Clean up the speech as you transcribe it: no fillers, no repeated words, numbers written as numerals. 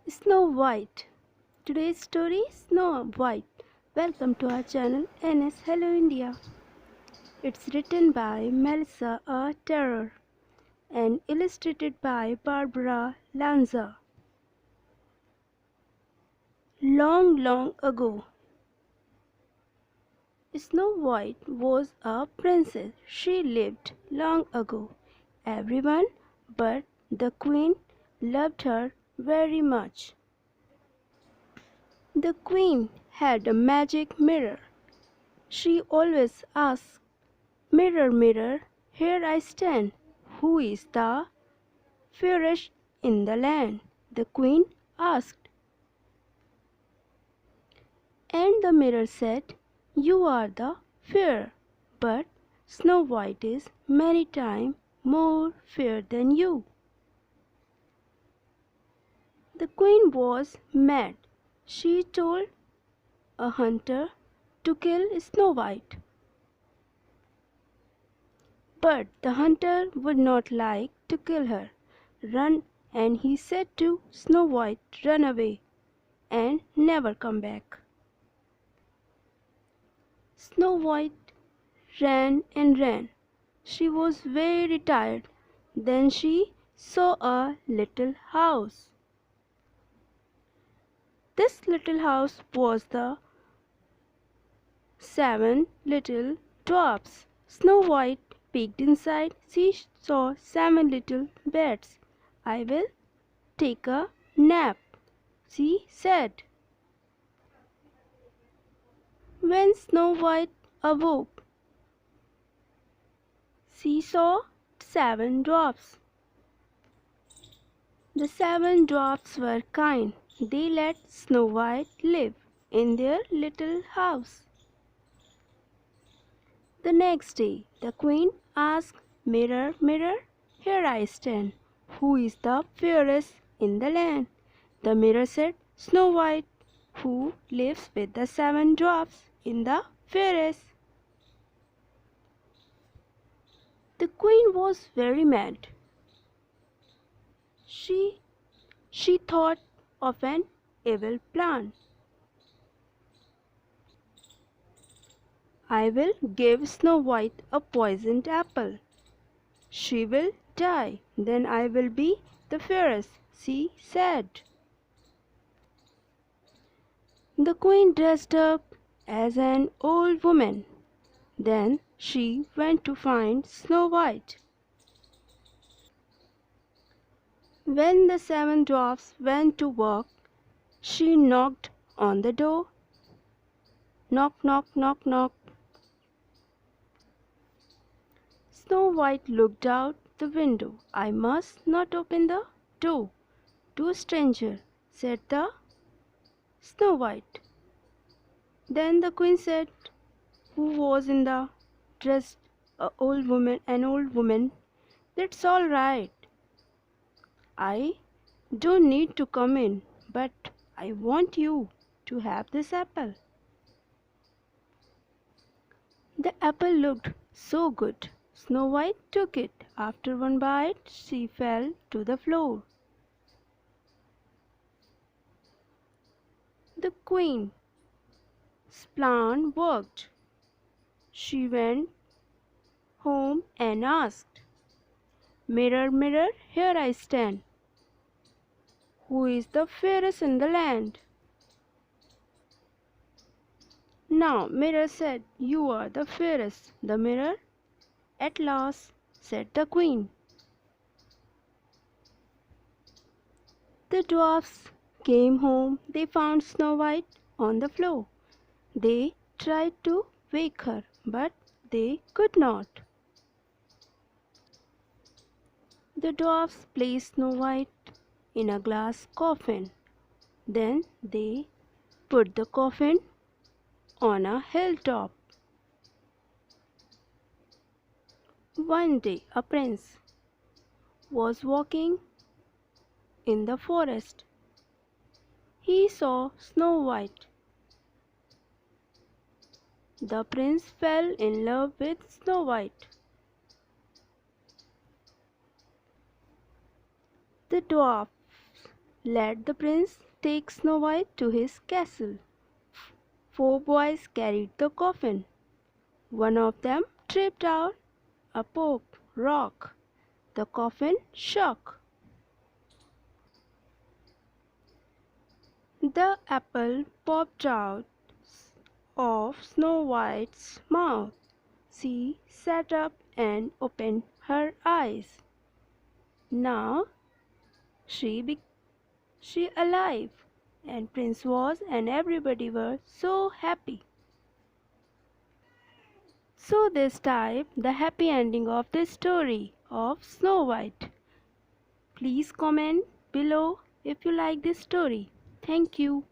Snow White. Today's story Snow White. Welcome to our channel NS Hello India. It's written by Melissa A. Terror and illustrated by Barbara Lanza. Long, long ago, Snow White was a princess. She lived long ago. Everyone but the queen loved her very much. The queen had a magic mirror. She always asked, "Mirror, mirror, here I stand. Who is the fairest in the land?" the queen asked. And the mirror said, "You are the fair, but Snow White is many times more fair than you." The queen was mad. She told a hunter to kill Snow White. But the hunter would not like to kill her. "Run," and he said to Snow White, "Run away and never come back." Snow White ran and ran. She was very tired. Then she saw a little house. This little house was the 7 little dwarfs. Snow White peeked inside. She saw 7 little beds. "I will take a nap," she said. When Snow White awoke, she saw 7 dwarfs. The 7 dwarfs were kind. They let Snow White live in their little house. The next day, the queen asked, "Mirror, mirror, here I stand. Who is the fairest in the land?" The mirror said, "Snow White, who lives with the 7 dwarfs in the forest." The queen was very mad. She she thought of an evil plan. "I will give Snow White a poisoned apple. She will die. Then I will be the fairest," she said. The queen dressed up as an old woman. Then she went to find Snow White. When the 7 dwarfs went to work, she knocked on the door. Knock, knock, knock, knock. Snow White looked out the window. "I must not open the door to a stranger," said the Snow White. Then the queen said, who was in the dressed an old woman, "That's all right. I don't need to come in, but I want you to have this apple." The apple looked so good. Snow White took it. After one bite, she fell to the floor. The queen's plan worked. She went home and asked, "Mirror, mirror, here I stand. Who is the fairest in the land?" Now Mirror said, "You are the fairest." The mirror, "At last," said the queen. The dwarfs came home. They found Snow White on the floor. They tried to wake her, but they could not. The dwarfs placed Snow White in a glass coffin. Then they put the coffin on a hilltop. One day a prince was walking in the forest. He saw Snow White. The prince fell in love with Snow White. The dwarfs let the prince take Snow White to his castle. Four boys carried the coffin. One of them tripped out a rock. The coffin shook. The apple popped out of Snow White's mouth. She sat up and opened her eyes. Now she alive, and Prince was and everybody were so happy. So this time the happy ending of the story of Snow White. Please comment below if you like this story. Thank you.